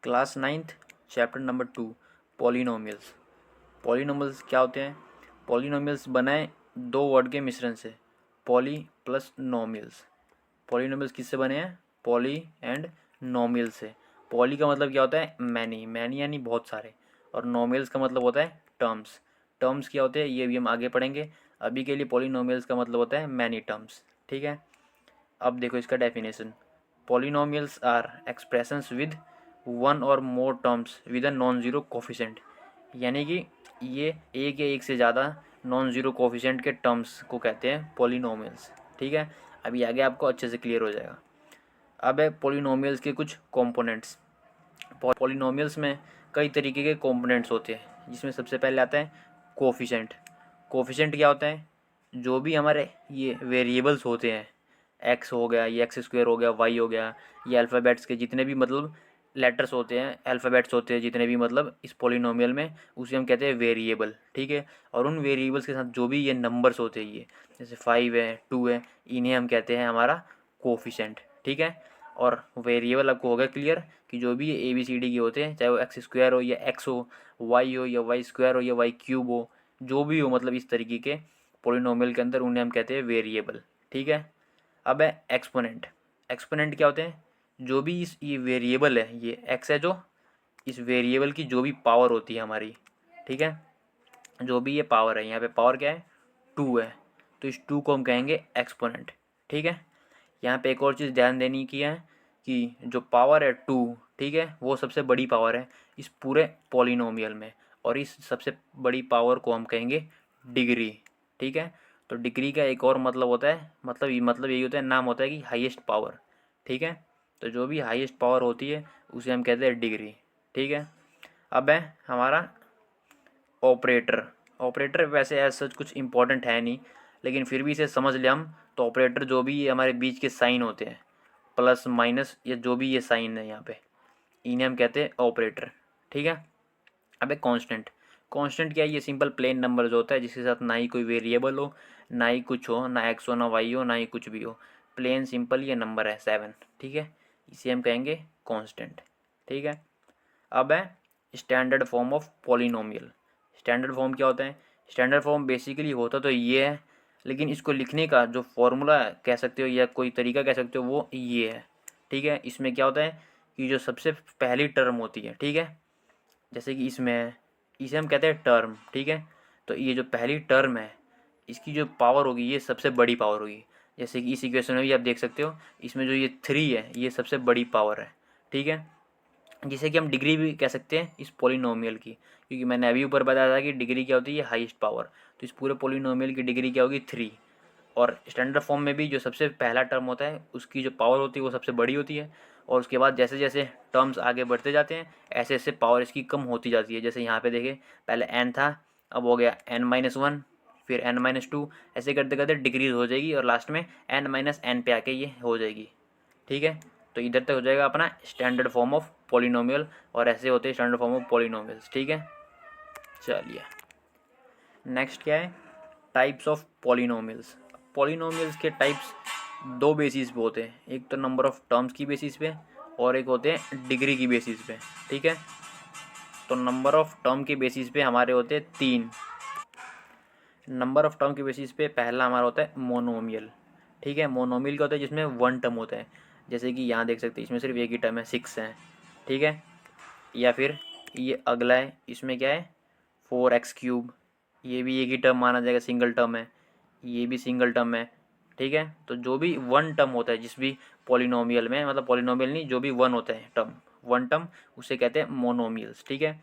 Class ninth chapter number 2 polynomials. Polynomials क्या होते हैं? पॉलिनोमियल्स बनाए दो वर्ड के मिश्रण से, पॉली प्लस नोमियल्स। पॉलिनोमियल्स किससे बने हैं? पॉली एंड नोमियल से। पॉली का मतलब क्या होता है? मैनी, मैनी यानी बहुत सारे, और नोमियल्स का मतलब होता है टर्म्स। टर्म्स क्या होते हैं ये भी हम आगे पढ़ेंगे। अभी के लिए पॉलिनोमियल्स का मतलब होता है मैनी टर्म्स। ठीक है, अब देखो इसका definition. Polynomials are expressions with one or more terms with a non zero coefficient. यानी कि ये एक या एक से ज़्यादा नॉन ज़ीरो कोफिशेंट के टर्म्स को कहते हैं पॉलिनोमियल्स। ठीक है, अभी आगे आपको अच्छे से क्लियर हो जाएगा। अब है पॉलिनोमियल्स के कुछ कंपोनेंट्स। पॉलिनोमियल्स में कई तरीके के कंपोनेंट्स होते हैं, जिसमें सबसे पहले आता है कोफिशेंट। कोफिशेंट क्या होता है? जो भी हमारे ये वेरिएबल्स होते हैं, एक्स हो गया, ये एक्स स्क्वायर हो गया, वाई हो गया, ये अल्फ़ाबेट्स के जितने भी मतलब लेटर्स होते हैं, अल्फ़ाबेट्स होते हैं जितने भी मतलब इस पॉलिनोमियल में, उसे हम कहते हैं वेरिएबल। ठीक है, और उन वेरिएबल्स के साथ जो भी ये नंबर्स होते हैं, ये जैसे 5 है, 2 है, इन्हें हम कहते हैं हमारा कोफिशेंट। ठीक है, और वेरिएबल आपको हो गया क्लियर कि जो भी ये ABCD के होते हैं, चाहे वो एक्स स्क्वायर हो या एक्स हो, वाई हो या वाई स्क्वायर हो या वाई क्यूब हो, जो भी हो मतलब इस तरीके के पॉलिनोमियल के अंदर, उन्हें हम कहते हैं वेरिएबल। ठीक है, अब है एक्सपोनेंट। एक्सपोनेंट क्या होते हैं? जो भी इस ये वेरिएबल है, ये एक्स है, जो इस वेरिएबल की जो भी पावर होती है हमारी, ठीक है, जो भी ये पावर है, यहाँ पे पावर क्या है? 2 है, तो इस 2 को हम कहेंगे एक्सपोनेंट। ठीक है, यहाँ पे एक और चीज़ ध्यान देनी की है कि जो पावर है 2, ठीक है, वो सबसे बड़ी पावर है इस पूरे पॉलिनोमियल में, और इस सबसे बड़ी पावर को हम कहेंगे डिग्री। ठीक है, तो डिग्री का एक और मतलब होता है, मतलब यही होता है, नाम होता है कि हाईएस्ट पावर। ठीक है, तो जो भी हाईएस्ट पावर होती है उसे हम कहते हैं डिग्री। ठीक है, अब है हमारा ऑपरेटर। ऑपरेटर वैसे ऐसा सच कुछ इंपॉर्टेंट है नहीं, लेकिन फिर भी इसे समझ ले हम, तो ऑपरेटर जो भी ये हमारे बीच के साइन होते हैं, प्लस माइनस या जो भी ये साइन है यहाँ पे, इन्हें हम कहते हैं ऑपरेटर। ठीक है, अब एक कांस्टेंट। कांस्टेंट क्या है? ये सिंपल प्लेन नंबर जो होता है, जिसके साथ ना ही कोई वेरिएबल हो, ना ही कुछ हो, ना एक्स हो, ना वाई हो, ना ही कुछ भी हो, प्लेन सिंपल ये नंबर है 7। ठीक है, इसे हम कहेंगे कांस्टेंट। ठीक है, अब है standard form of polynomial. Standard form क्या होता है? स्टैंडर्ड फॉर्म बेसिकली होता तो ये है, लेकिन इसको लिखने का जो फॉर्मूला कह सकते हो या कोई तरीका कह सकते हो, वो ये है। ठीक है, इसमें क्या होता है कि जो सबसे पहली टर्म होती है, ठीक है, जैसे कि इसमें है, इसे हम कहते हैं टर्म। ठीक है, तो ये जो पहली टर्म है, इसकी जो पावर होगी ये सबसे बड़ी पावर होगी। जैसे कि इस इक्वेशन में भी आप देख सकते हो, इसमें जो ये 3 है ये सबसे बड़ी पावर है। ठीक है, जिसे कि हम डिग्री भी कह सकते हैं इस पॉलिनोमियल की, क्योंकि मैंने अभी ऊपर बताया था कि डिग्री क्या होती है? Highest power. तो इस पूरे पॉलिनोमियल की डिग्री क्या होगी? 3। और स्टैंडर्ड फॉर्म में भी जो सबसे पहला टर्म होता है उसकी जो पावर होती है वो सबसे बड़ी होती है, और उसके बाद जैसे जैसे टर्म्स आगे बढ़ते जाते हैं, ऐसे ऐसे पावर इसकी कम होती जाती है। जैसे यहाँ पे देखें, पहले n था, अब हो गया n-1, फिर n-2, ऐसे करते करते डिग्रीज हो जाएगी, और लास्ट में n-n पे आके ये हो जाएगी। ठीक है, तो इधर तक हो जाएगा अपना स्टैंडर्ड फॉर्म ऑफ पॉलिनोमियल, और ऐसे होते हैं स्टैंडर्ड फॉर्म ऑफ पॉलिनोमियल्स। ठीक है, चलिए नेक्स्ट क्या है? Types of polynomials. पॉलिनोमियल्स के टाइप्स दो बेसिस पे होते हैं, एक तो नंबर ऑफ टर्म्स की बेसिस पे, और एक होते हैं डिग्री की बेसिस पे। ठीक है, तो नंबर ऑफ टर्म के बेसिस पे हमारे होते हैं 3। नंबर ऑफ टर्म के बेसिस पे पहला हमारा होता है मोनोमियल। ठीक है, मोनोमियल क्या होता है? जिसमें वन टर्म होता है, जैसे कि यहाँ देख सकते हैं, इसमें सिर्फ एक ही टर्म है, 6 है। ठीक है, या फिर ये अगला है, इसमें क्या है? 4x3, ये भी एक ही टर्म माना जाएगा, सिंगल टर्म है, ये भी सिंगल टर्म है। ठीक है, तो जो भी वन टर्म होता है जिस भी पॉलिनोमियल में, मतलब पॉलिनोमियल नहीं, जो भी वन होता है टर्म, वन टर्म, उसे कहते हैं मोनोमियल्स। ठीक है,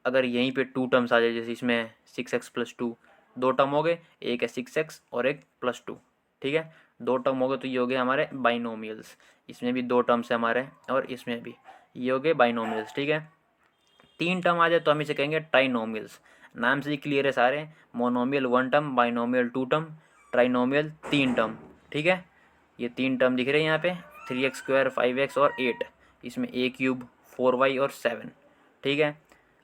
अगर यहीं पे 2 टर्म्स आ जाए, जैसे इसमें 6x+2, 2 टर्म हो गए, एक है 6x और एक +2। ठीक है, 2 टर्म हो गए, तो ये हो गए हमारे बाइनोमियल्स। इसमें भी 2 टर्म्स है हमारे, और इसमें भी, ये हो गए बाइनोमियल्स। ठीक है, 3 टर्म आ जाए तो हम इसे कहेंगे ट्राइनोमियल्स। नाम से ही क्लियर है सारे, monomial 1 term, binomial 2 term, trinomial 3 term. ठीक है, ये 3 टर्म दिख रहे हैं यहाँ पे, 3x², 5x और 8, इसमें a³ 4y और 7। ठीक है,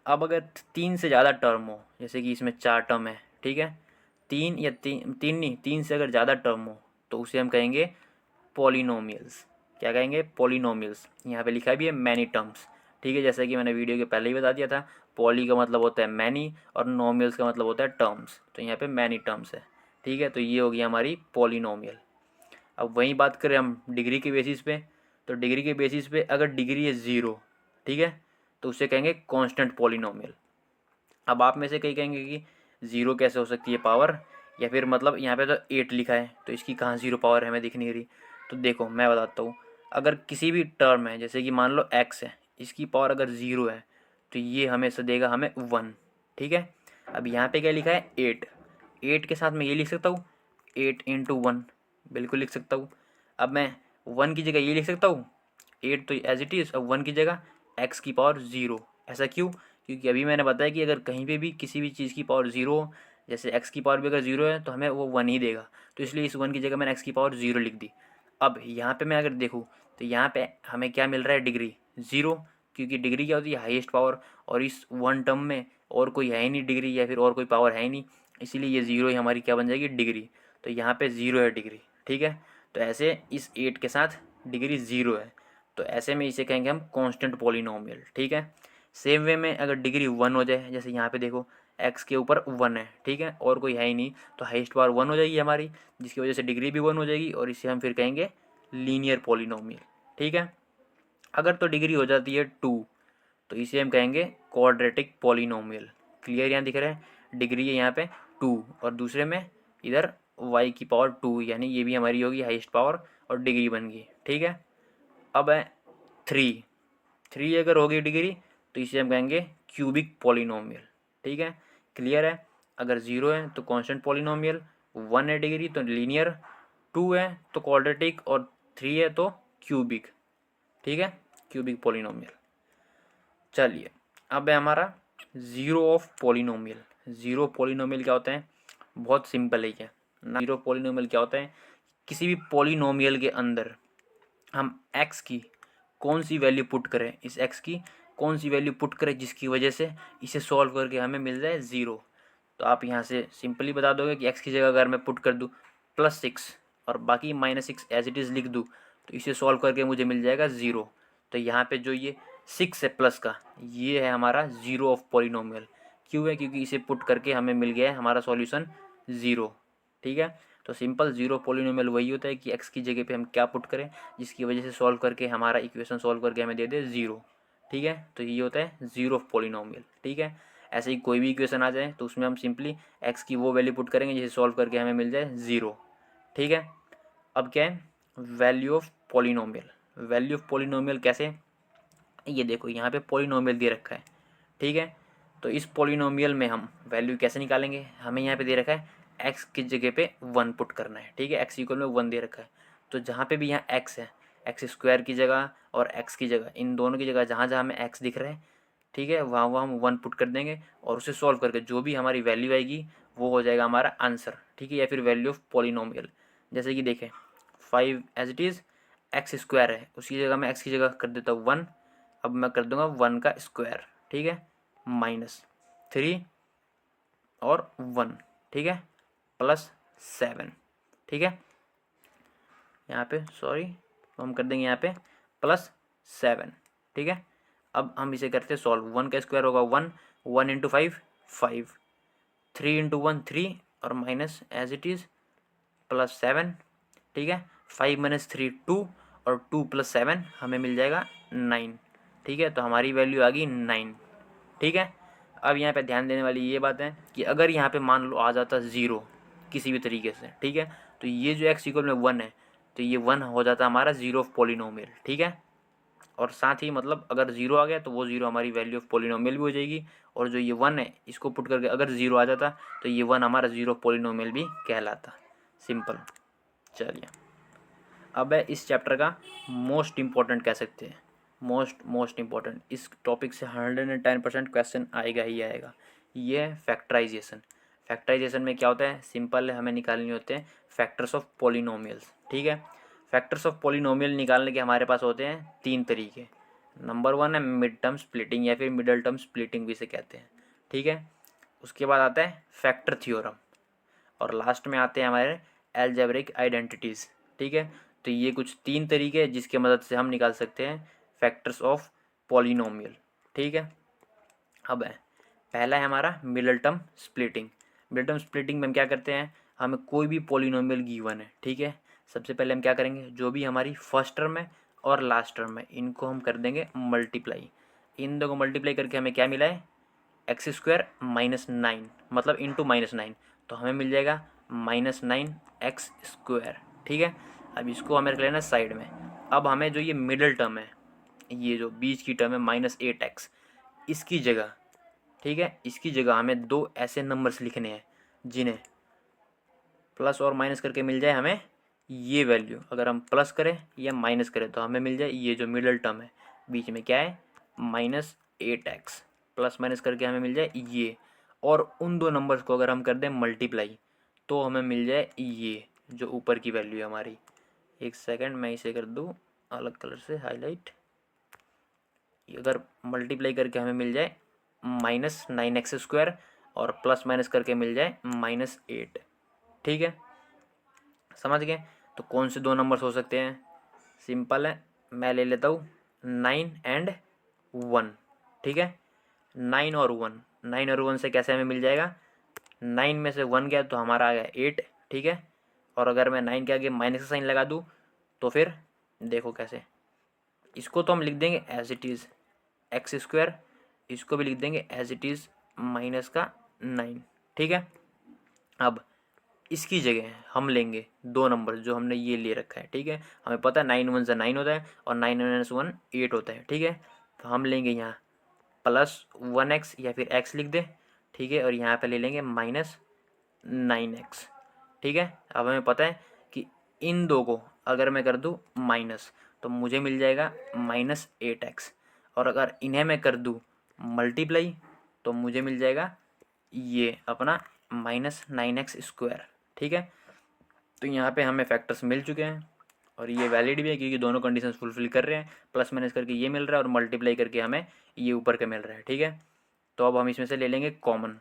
अब अगर 3 से ज़्यादा टर्म हो, जैसे कि इसमें 4 टर्म है, ठीक है, 3 या 3 नहीं, 3 से अगर ज़्यादा टर्म हो, तो उसे हम कहेंगे पॉलिनोमियल्स। क्या कहेंगे? पॉलिनोमियल्स। यहाँ पे लिखा भी है मैनी टर्म्स। ठीक है, जैसा कि मैंने वीडियो के पहले ही बता दिया था, पॉली का मतलब होता है मैनी और नोमियल्स का मतलब होता है टर्म्स, तो यहाँ पे मैनी टर्म्स है। ठीक है, तो ये हो गई हमारी पॉलिनोमियल। अब वहीं बात करें हम डिग्री के बेसिस पे, तो डिग्री के बेसिस पे अगर डिग्री है 0, ठीक है, तो उसे कहेंगे कांस्टेंट पॉलिनोमियल। अब आप में से कई कहेंगे कि 0 कैसे हो सकती है पावर, या फिर मतलब यहाँ पे तो 8 लिखा है तो इसकी कहाँ 0 पावर है, हमें दिख नहीं रही। तो देखो मैं बताता हूँ, अगर किसी भी टर्म है, जैसे कि मान लो x है, इसकी पावर अगर 0 है तो ये हमेशा देगा हमें 1। ठीक है, अब यहाँ पे क्या लिखा है 8, 8 के साथ मैं ये लिख सकता हूँ 8 इंटू 1, बिल्कुल लिख सकता हूँ। अब मैं 1 की जगह ये लिख सकता हूँ 8 तो एज इट इज़, अब 1 की जगह x की पावर 0। ऐसा क्यों? क्योंकि अभी मैंने बताया कि अगर कहीं पे भी किसी भी चीज़ की पावर 0 हो, जैसे x की पावर भी अगर 0 है तो हमें वो 1 ही देगा, तो इसलिए इस 1 की जगह मैंने x की पावर 0 लिख दी। अब यहाँ पे मैं अगर देखूँ तो यहाँ पे हमें क्या मिल रहा है, डिग्री 0, क्योंकि डिग्री क्या होती है, हाईएस्ट पावर, और इस 1 टर्म में और कोई है ही नहीं डिग्री, या फिर और कोई पावर है ही नहीं, इसीलिए ये 0 ही हमारी क्या बन जाएगी, डिग्री। तो यहाँ पे 0 है डिग्री। ठीक है, तो ऐसे इस 8 के साथ डिग्री 0 है, तो ऐसे में इसे कहेंगे हम कांस्टेंट पॉलिनोमियल। ठीक है, सेम वे में अगर डिग्री 1 हो जाए, जैसे यहाँ पे देखो x के ऊपर 1 है, ठीक है, और कोई है ही नहीं, तो हाईएस्ट पावर 1 हो जाएगी हमारी, जिसकी वजह से डिग्री भी 1 हो जाएगी, और इसे हम फिर कहेंगे लीनियर पॉलिनोमियल। ठीक है, अगर तो डिग्री हो जाती है 2 तो इसे हम कहेंगे क्वाड्रेटिक पॉलिनोमियल। क्लियर यहाँ दिख रहा है, डिग्री है यहाँ पे 2 और दूसरे में इधर y की पावर 2, यानी ये भी हमारी होगी हाईएस्ट पावर और डिग्री बन गई। ठीक है, अब है 3, 3 अगर होगी डिग्री तो इसे हम कहेंगे क्यूबिक पॉलिनोमियल। ठीक है, क्लियर है, अगर 0 है तो कांस्टेंट पॉलिनोमियल, 1 है डिग्री तो लीनियर, 2 है तो क्वाड्रेटिक, और 3 है तो क्यूबिक। ठीक है, क्यूबिक पॉलिनोमियल। चलिए, अब है हमारा zero of polynomial. Zero polynomial क्या होता है, बहुत सिंपल है क्या ना। ज़ीरो पॉलिनोमियल क्या होता है, किसी भी पॉलिनोमियल के अंदर हम x की कौन सी वैल्यू पुट करें, इस x की कौन सी वैल्यू पुट करें जिसकी वजह से इसे सॉल्व करके हमें मिल जाए 0। तो आप यहाँ से सिंपली बता दोगे कि x की जगह अगर मैं पुट कर दूँ +6 और बाकी -6 एज इट इज़ लिख दूँ तो इसे सॉल्व करके मुझे मिल जाएगा 0। तो यहाँ पे जो ये 6 है प्लस का, ये है हमारा ज़ीरो ऑफ पॉलिनोमियल। क्यों है? क्योंकि इसे पुट करके हमें मिल गया है हमारा सॉल्यूशन 0। ठीक है, तो सिंपल ज़ीरो पॉलिनोमियल वही होता है कि x की जगह पे हम क्या पुट करें जिसकी वजह से सॉल्व करके हमारा इक्वेशन सॉल्व करके हमें दे दे 0। ठीक है, तो ये होता है ज़ीरो ऑफ पॉलिनोमियल। ठीक है, ऐसे ही कोई भी इक्वेशन आ जाए तो उसमें हम सिंपली x की वो वैल्यू पुट करेंगे जिसे सॉल्व करके हमें मिल जाए 0। ठीक है, अब क्या है, value of polynomial. Value of polynomial कैसे, ये देखो यहाँ पे पॉलिनोमियल दे रखा है। ठीक है, तो इस पॉलिनोमियल में हम वैल्यू कैसे निकालेंगे, हमें यहाँ पे दे रखा है x की जगह पे 1 पुट करना है। ठीक है, x इक्वल में 1 दे रखा है, तो जहाँ पे भी यहाँ x है, एक्स स्क्वायर की जगह और x की जगह, इन दोनों की जगह जहाँ जहाँ हमें x दिख रहा है, ठीक है, वहाँ वहाँ हम 1 पुट कर देंगे और उसे सॉल्व करके जो भी हमारी वैल्यू आएगी वो हो जाएगा हमारा आंसर। ठीक है, या फिर वैल्यू ऑफ पॉलिनोमियल। जैसे कि देखें 5 as it is x square है, उसकी जगह मैं x की जगह कर देता हूँ 1, अब मैं कर दूंगा 1 का स्क्वायर। ठीक है, -3 और 1, ठीक है, +7। ठीक है, यहाँ पे सॉरी, तो हम कर देंगे यहाँ पे +7। ठीक है, अब हम इसे करते हैं सॉल्व। 1 का स्क्वायर होगा 1, 1 इंटू 5 5, 3 इंटू 1 3 और माइनस एज इट इज़ +7। ठीक है, 5 - 3 2 और 2 + 7 हमें मिल जाएगा 9। ठीक है, तो हमारी वैल्यू आ गई 9। ठीक है, अब यहाँ पे ध्यान देने वाली ये बात है कि अगर यहाँ पे मान लो आ जाता 0 किसी भी तरीके से, ठीक है, तो ये जो x इक्वल में 1 है तो ये 1 हो जाता हमारा ज़ीरो ऑफ पॉलिनोमियल। ठीक है, और साथ ही मतलब अगर 0 आ गया तो वो 0 हमारी वैल्यू ऑफ पॉलिनोमियल भी हो जाएगी, और जो ये 1 है इसको पुट करके अगर 0 आ जाता तो ये 1 हमारा ज़ीरो ऑफ पॉलिनोमियल भी कहलाता। सिंपल। चलिए, अब है इस चैप्टर का मोस्ट इम्पॉर्टेंट कह सकते हैं, मोस्ट इम्पॉर्टेंट, इस टॉपिक से 110% क्वेश्चन आएगा ही आएगा। ये है फैक्टराइजेशन। फैक्टराइजेशन में क्या होता है, सिंपल है, हमें निकालने होते हैं फैक्टर्स ऑफ पॉलिनोमियल्स। ठीक है, फैक्टर्स ऑफ पॉलिनोमियल निकालने के हमारे पास होते हैं 3 तरीके। नंबर 1 है मिड टर्म स्प्लिटिंग या फिर मिडल टर्म स्प्लिटिंग भी इसे कहते हैं। ठीक है, उसके बाद आता है फैक्टर थ्योरम, और लास्ट में आते हैं हमारे एल्जेब्रिक आइडेंटिटीज़। ठीक है, तो ये कुछ 3 तरीके हैं जिसके मदद से हम निकाल सकते हैं फैक्टर्स ऑफ पॉलिनोमियल। ठीक है, अब है पहला है हमारा middle term splitting. Middle term splitting में हम क्या करते हैं, हमें कोई भी पॉलिनोमियल गिवन है, ठीक है, सबसे पहले हम क्या करेंगे, जो भी हमारी फर्स्ट टर्म है और लास्ट टर्म है इनको हम कर देंगे मल्टीप्लाई। इन दो को मल्टीप्लाई करके हमें क्या मिला है, एक्स स्क्वायर माइनस नाइन, मतलब इंटू माइनस नाइन, तो हमें मिल जाएगा माइनस नाइन एक्स स्क्वायर। ठीक है, अब इसको हमें रख लेना साइड में। अब हमें जो ये मिडल टर्म है, ये जो बीच की टर्म है माइनस एट एक्स, इसकी जगह, ठीक है, इसकी जगह हमें दो ऐसे नंबर्स लिखने हैं जिन्हें प्लस और माइनस करके मिल जाए हमें ये वैल्यू। अगर हम प्लस करें या माइनस करें तो हमें मिल जाए ये जो मिडल टर्म है बीच में क्या है, minus eight x, plus minus करके हमें मिल जाए ये। और उन दो नंबर्स को अगर हम कर दें मल्टीप्लाई तो हमें मिल जाए ये जो ऊपर की वैल्यू है हमारी। एक सेकंड मैं इसे कर दूँ अलग कलर से हाईलाइट। अगर मल्टीप्लाई करके हमें मिल जाए माइनस नाइन एक्स स्क्वायर और प्लस माइनस करके मिल जाए माइनस एट। ठीक है, समझ गए। तो कौन से दो नंबर्स हो सकते हैं, सिंपल है, मैं ले लेता हूँ नाइन एंड वन। ठीक है, नाइन और वन, नाइन और वन से कैसे हमें मिल जाएगा, नाइन में से वन गया तो हमारा आ गया एट। ठीक है, और अगर मैं नाइन के आगे माइनस का साइन लगा दूँ तो फिर देखो कैसे, इसको तो हम लिख देंगे as it is x square, इसको भी लिख देंगे एज इट इज़ माइनस का नाइन। ठीक है, अब इसकी जगह हम लेंगे दो नंबर जो हमने ये ले रखा है। ठीक है, हमें पता है नाइन वन से नाइन होता है और नाइन माइनस वन एट होता है। ठीक है, तो हम लेंगे यहाँ प्लस वन एक्स या फिर एक्स लिख दें। ठीक है, और यहाँ पे ले लेंगे माइनस नाइन एक्स। ठीक है, अब हमें पता है कि इन दो को अगर मैं कर दूँ माइनस तो मुझे मिल जाएगा माइनस एट एक्स, और अगर इन्हें मैं कर दूँ मल्टीप्लाई तो मुझे मिल जाएगा ये अपना माइनस नाइन एक्स स्क्वायर। ठीक है, तो यहाँ पे हमें फैक्टर्स मिल चुके हैं और ये वैलिड भी है क्योंकि दोनों कंडीशंस फुलफिल कर रहे हैं, प्लस माइनस करके ये मिल रहा है और मल्टीप्लाई करके हमें ये ऊपर का मिल रहा है। ठीक है, तो अब हम इसमें से ले लेंगे कॉमन,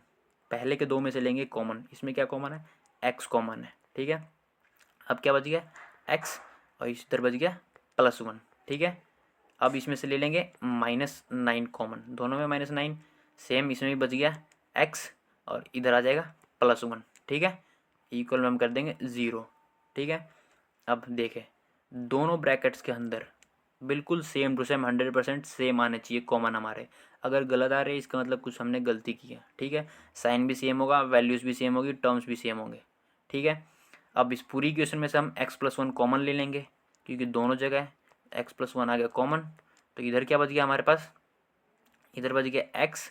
पहले के दो में से लेंगे कॉमन। इसमें क्या कॉमन है, एक्स कॉमन है। ठीक है, अब क्या बच गया एक्स और इधर बच गया प्लस वन। ठीक है, अब इसमें से ले लेंगे माइनस नाइन कॉमन, दोनों में माइनस नाइन, सेम इसमें भी बच गया एक्स और इधर आ जाएगा प्लस वन। ठीक है, इक्वल में हम कर देंगे ज़ीरो। ठीक है, अब देखें दोनों ब्रैकेट्स के अंदर बिल्कुल सेम टू सेम 100% सेम आने चाहिए कॉमन हमारे। अगर गलत आ रहे हैं इसका मतलब कुछ हमने गलती की है। ठीक है, साइन भी सेम होगा, वैल्यूज़ भी सेम होगी, टर्म्स भी सेम होंगे। ठीक है, अब इस पूरी इक्वेशन में से हम एक्स प्लस वन कॉमन ले लेंगे क्योंकि दोनों जगह एक्स प्लस वन आ गया कॉमन। तो इधर क्या बच गया हमारे पास, इधर बच गया एक्स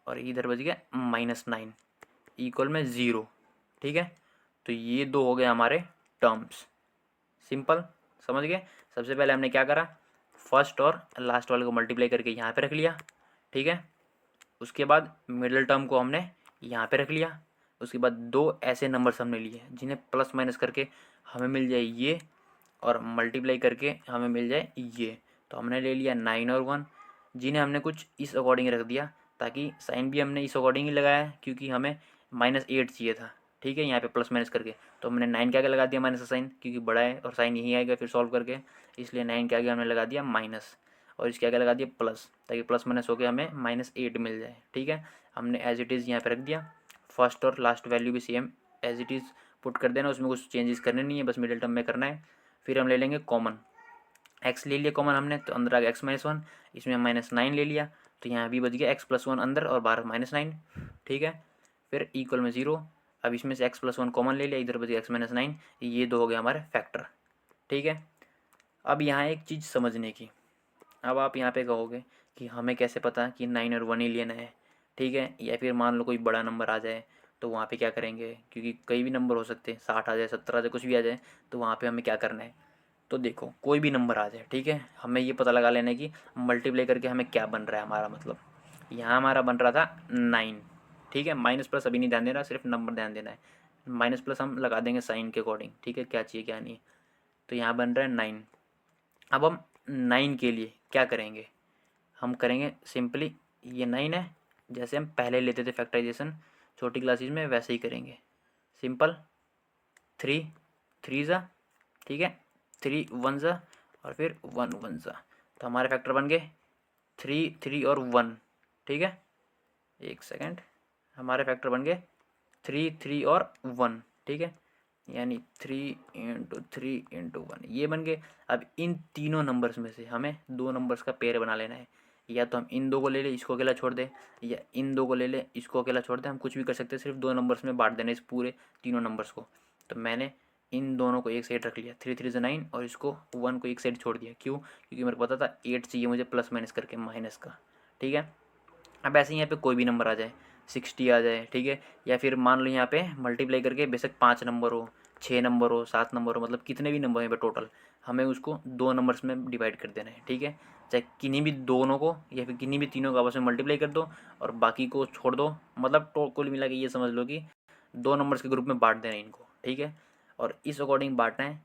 और इधर बच गया माइनस नाइन इक्वल में ज़ीरो। ठीक है, तो ये दो हो गए हमारे टर्म्स। सिंपल, समझ गए। सबसे पहले हमने क्या करा, फर्स्ट और लास्ट वाले को मल्टीप्लाई करके यहाँ पे रख लिया। ठीक है, उसके बाद मिडिल टर्म को हमने यहाँ पे रख लिया। उसके बाद दो ऐसे नंबर्स हमने लिए जिन्हें प्लस माइनस करके हमें मिल जाए ये और मल्टीप्लाई करके हमें मिल जाए ये। तो हमने ले लिया नाइन और वन, जिन्हें हमने कुछ इस अकॉर्डिंग रख दिया ताकि साइन भी हमने इस अकॉर्डिंग ही लगाया है क्योंकि हमें माइनस एट चाहिए था। ठीक है, यहाँ पे प्लस माइनस करके तो हमने नाइन के आगे लगा दिया माइनस का साइन क्योंकि बड़ा है और साइन यही आएगा फिर सॉल्व करके, इसलिए नाइन के आगे हमने लगा दिया माइनस और इसके आगे लगा दिया प्लस ताकि प्लस माइनस होकर हमें माइनस एट मिल जाए। ठीक है, हमने एज इट इज़ यहाँ पे रख दिया, फर्स्ट और लास्ट वैल्यू भी same as it is put कर देना, उसमें कुछ चेंजेस करने नहीं है, बस मिडिल टर्म में करना है। फिर हम ले लेंगे कॉमन, एक्स ले लिया कॉमन हमने तो अंदर आ गया एक्स माइनस वन, इसमें माइनस नाइन ले लिया तो यहाँ भी बच गया एक्स प्लस वन अंदर और बाहर माइनस नाइन। ठीक है, फिर इक्वल में ज़ीरो, अब इसमें से एक्स प्लस वन कॉमन ले लिया, इधर बच गया एक्स माइनस नाइन, ये दो हो गए हमारे फैक्टर। ठीक है, अब यहाँ एक चीज़ समझने की, अब आप यहाँ पे कहोगे कि हमें कैसे पता कि नाइन और वन ही लेना है। ठीक है, या फिर मान लो कोई बड़ा नंबर आ जाए तो वहाँ पे क्या करेंगे, क्योंकि कई भी नंबर हो सकते हैं, 60 आ जाए, 70 आ जाए, कुछ भी आ जाए, तो वहाँ पे हमें क्या करना है। तो देखो कोई भी नंबर आ जाए, ठीक है, हमें ये पता लगा लेना है कि मल्टीप्लाई करके हमें क्या बन रहा है हमारा, मतलब यहाँ हमारा बन रहा था नाइन। ठीक है, माइनस प्लस अभी नहीं ध्यान देना, सिर्फ नंबर ध्यान देना है। माइनस प्लस हम लगा देंगे साइन के अकॉर्डिंग, ठीक है, क्या चाहिए क्या नहीं। तो यहाँ बन रहा है नाइन। अब हम नाइन के लिए क्या करेंगे, हम करेंगे सिंपली, ये नाइन है, जैसे हम पहले लेते थे फैक्टराइजेशन छोटी क्लासेज में वैसे ही करेंगे। सिंपल, थ्री थ्री ज़ा, ठीक है, थ्री वन ज़ा और फिर वन वन ज़ा, तो हमारे फैक्टर बन गए 3 3 और 1, ठीक है। एक सेकेंड, हमारे फैक्टर बन गए 3 3 और 1, ठीक है, यानी 3 × 3 × 1 ये बन गए। अब इन तीनों नंबर्स में से हमें दो नंबर्स का पेयर बना लेना है। या तो हम इन दो को ले लें, इसको अकेला छोड़ दें, या इन दो को ले लें, इसको अकेला छोड़ दें। हम कुछ भी कर सकते हैं, सिर्फ दो नंबर्स में बांट देना इस पूरे तीनों नंबर्स को। तो मैंने इन दोनों को एक साइड रख लिया, 3 3 9, और इसको 1 को एक साइड छोड़ दिया। क्यों? क्योंकि मेरे को पता था 8 चाहिए मुझे प्लस माइनस करके माइनस का, ठीक है। अब ऐसे ही यहाँ पे कोई भी नंबर आ जाए, 60 आ जाए, ठीक है, या फिर मान लो यहाँ पे मल्टीप्लाई करके बेशक 5 नंबर हो, 6 नंबर हो, 7 नंबर हो, मतलब कितने भी नंबर हैं पे टोटल, हमें उसको दो नंबर्स में डिवाइड कर देना है, ठीक है। चाहे किन्हीं भी दोनों को या फिर किन्हीं भी तीनों को आपस में मल्टीप्लाई कर दो और बाकी को छोड़ दो, मतलब कुल मिला के ये समझ लो कि दो नंबर्स के ग्रुप में बांट देना है इनको, ठीक है। और इस अकॉर्डिंग बांटना है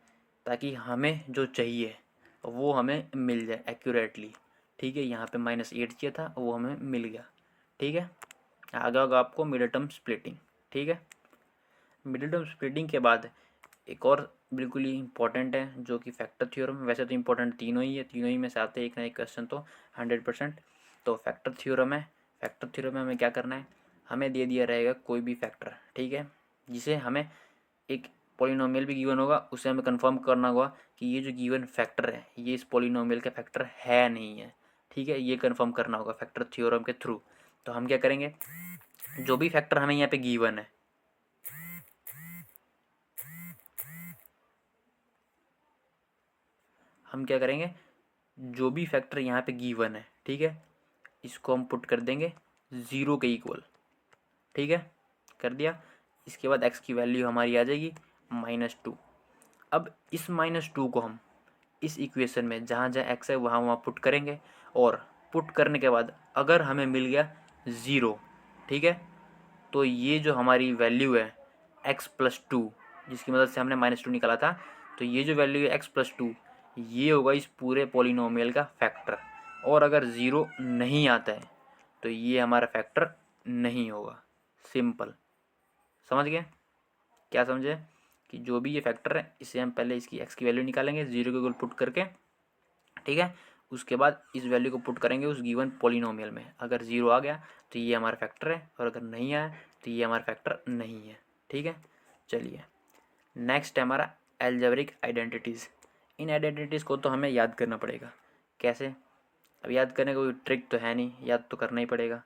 ताकि हमें जो चाहिए वो हमें मिल जाए एक्यूरेटली, ठीक है। यहाँ पे -8 चाहिए था, वो हमें मिल गया, ठीक है। आगे होगा आपको मिडिल टर्म स्प्लिटिंग, ठीक है। मिडिल टर्म स्प्लिटिंग के बाद एक और बिल्कुल ही इंपॉर्टेंट है जो कि फैक्टर थ्योरम। वैसे तो इंपॉर्टेंट तीनों ही है, तीनों ही में से आते हैं एक ना एक क्वेश्चन तो 100%। तो फैक्टर थ्योरम है। फैक्टर थ्योरम में हमें क्या करना है, हमें दे दिया रहेगा कोई भी फैक्टर, ठीक है, जिसे हमें एक पॉलिनोमियल भी गिवन होगा, उसे हमें कंफर्म करना होगा कि ये जो गिवन फैक्टर है ये इस पॉलिनोमियल का फैक्टर है नहीं है, ठीक है। ये कंफर्म करना होगा फैक्टर थ्योरम के थ्रू। तो हम क्या करेंगे, जो भी फैक्टर हमें यहाँ पे गिवन है, हम क्या करेंगे, जो भी फैक्टर यहाँ पे गिवन है, ठीक है, इसको हम पुट कर देंगे 0 के इक्वल, ठीक है, कर दिया। इसके बाद x की वैल्यू हमारी आ जाएगी -2। अब इस -2 को हम इस इक्वेशन में जहाँ जहाँ x है वहाँ वहाँ पुट करेंगे, और पुट करने के बाद अगर हमें मिल गया 0, ठीक है, तो ये जो हमारी वैल्यू है x+2, जिसकी मदद से हमने -2 निकाला था, तो ये जो वैल्यू है x+2 ये होगा इस पूरे पॉलिनोमियल का फैक्टर। और अगर 0 नहीं आता है तो ये हमारा फैक्टर नहीं होगा। सिंपल, समझ गए? क्या समझे? कि जो भी ये फैक्टर है इसे हम पहले इसकी x की वैल्यू निकालेंगे 0 के इक्वल पुट करके, ठीक है। उसके बाद इस वैल्यू को पुट करेंगे उस गिवन पॉलिनोमियल में। अगर 0 आ गया तो ये हमारा फैक्टर है, और अगर नहीं आया तो ये हमारा फैक्टर नहीं है, ठीक है। चलिए नेक्स्ट है हमारा एल्जेब्रिक आइडेंटिटीज़। इन आइडेंटिटीज़ को तो हमें याद करना पड़ेगा। कैसे? अब याद करने का कोई ट्रिक तो है नहीं, याद तो करना ही पड़ेगा।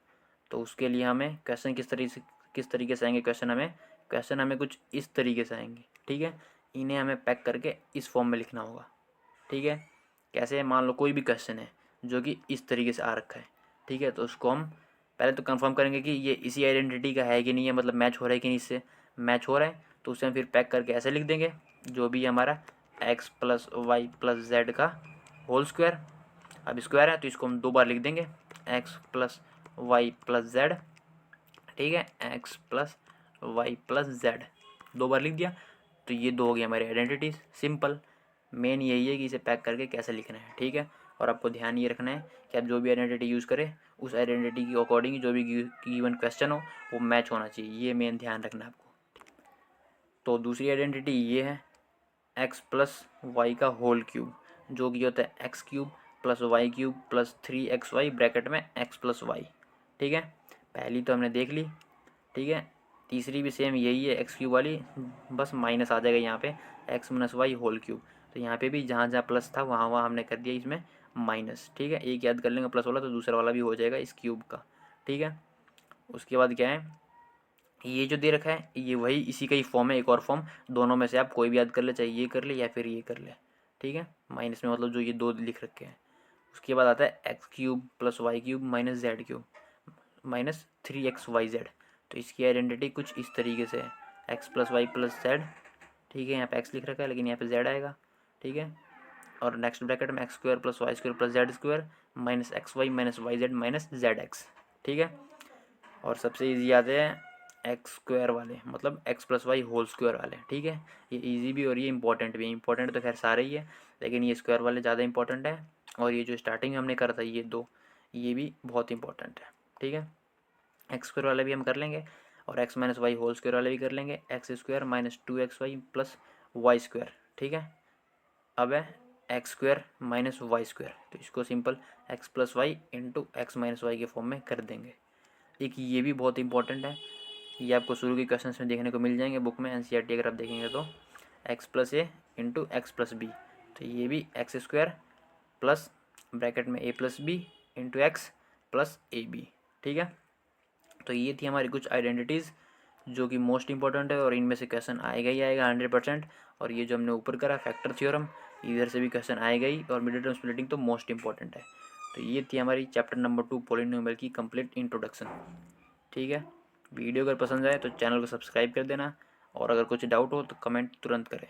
तो उसके लिए हमें क्वेश्चन किस तरीके से आएंगे, क्वेश्चन हमें कुछ इस तरीके से आएंगे, ठीक है। इन्हें हमें पैक करके इस फॉर्म में लिखना होगा, ठीक है। कैसे? मान लो कोई भी क्वेश्चन है जो कि इस तरीके से आ रखा है, ठीक है, तो उसको हम पहले तो कंफर्म करेंगे कि ये इसी आइडेंटिटी का है कि नहीं है, मतलब मैच हो रहा है कि नहीं, इससे मैच हो रहा है तो उसे हम फिर पैक करके ऐसे लिख देंगे, जो भी हमारा x+y+z का होल स्क्वायर। अब स्क्वायर है तो इसको हम 2 बार लिख देंगे, x+y+z, ठीक है, x+y+z 2 बार लिख दिया। तो ये दो हो गई हमारी आइडेंटिटीज़। सिंपल, मेन यही है कि इसे पैक करके कैसे लिखना है, ठीक है। और आपको ध्यान ये रखना है कि आप जो भी आइडेंटिटी यूज़ करें उस आइडेंटिटी के अकॉर्डिंग जो भी गिवन क्वेश्चन हो वो मैच होना चाहिए, ये मेन ध्यान रखना है आपको। तो दूसरी आइडेंटिटी ये है x+y का होल क्यूब, जो कि होता है x³ + y³ + 3xy ब्रैकेट में x+y, ठीक है। पहली तो हमने देख ली, ठीक है। तीसरी भी सेम यही है x³ वाली, बस माइनस आ जाएगा यहाँ पे x - y होल क्यूब। तो यहाँ पे भी जहाँ जहाँ प्लस था वहाँ वहाँ हमने कर दिया इसमें माइनस, ठीक है। एक याद कर लेंगे प्लस वाला तो दूसरा वाला भी हो जाएगा इस क्यूब का, ठीक है। उसके बाद क्या है, ये जो दे रखा है ये वही इसी का ही फॉर्म है, एक और फॉर्म। दोनों में से आप कोई भी याद कर ले, चाहे ये कर ले या फिर ये कर ले, ठीक है। माइनस में मतलब जो ये दो लिख रखे हैं। उसके बाद आता है x³ + y³ - z³ -3xyz। तो इसकी आइडेंटिटी कुछ इस तरीके से है, x + y+z, ठीक है। यहाँ पे x लिख रखा है लेकिन यहाँ पे z आएगा, ठीक है। और नेक्स्ट ब्रैकेट में x² + y² + z² -xy - yz - zx, ठीक है। और सबसे ईजी आते हैं x² वाले, मतलब x+y होल स्क्वायर वाले, ठीक है। ये ईजी भी और ये इंपॉर्टेंट भी है। इंपॉर्टेंट तो खैर सारे ही है लेकिन ये स्क्वायर वाले ज़्यादा इंपॉर्टेंट है। और ये जो स्टार्टिंग में हमने करा था ये दो, ये भी बहुत इंपॉर्टेंट है, ठीक है। x² वाले भी हम कर लेंगे और x - y होल स्क्वायर वाले भी कर लेंगे, x² - 2xy + y², ठीक है। अब है x square minus y square, तो इसको simple x plus y into x minus y के फॉर्म में कर देंगे। एक ये भी बहुत इंपॉर्टेंट है, ये आपको शुरू के क्वेश्चन में देखने को मिल जाएंगे बुक में, एनसीईआरटी अगर आप देखेंगे तो x plus a into x plus b, तो ये भी एक्स स्क्वायर प्लस ब्रैकेट में a plus b into x plus a b. ठीक है, तो ये थी हमारी कुछ आइडेंटिटीज़ जो कि मोस्ट इंपॉर्टेंट है और इनमें से क्वेश्चन आएगा ही आएगा 100%। और ये जो हमने ऊपर करा फैक्टर थ्योरम, इधर से भी क्वेश्चन आएगा ही, और मिडिल टर्म स्प्लिटिंग तो मोस्ट इंपॉर्टेंट है। तो ये थी हमारी चैप्टर नंबर 2 पॉलिनोमियल की कंप्लीट इंट्रोडक्शन। ठीक है, वीडियो अगर पसंद आए तो चैनल को सब्सक्राइब कर देना, और अगर कुछ डाउट हो तो कमेंट तुरंत करें।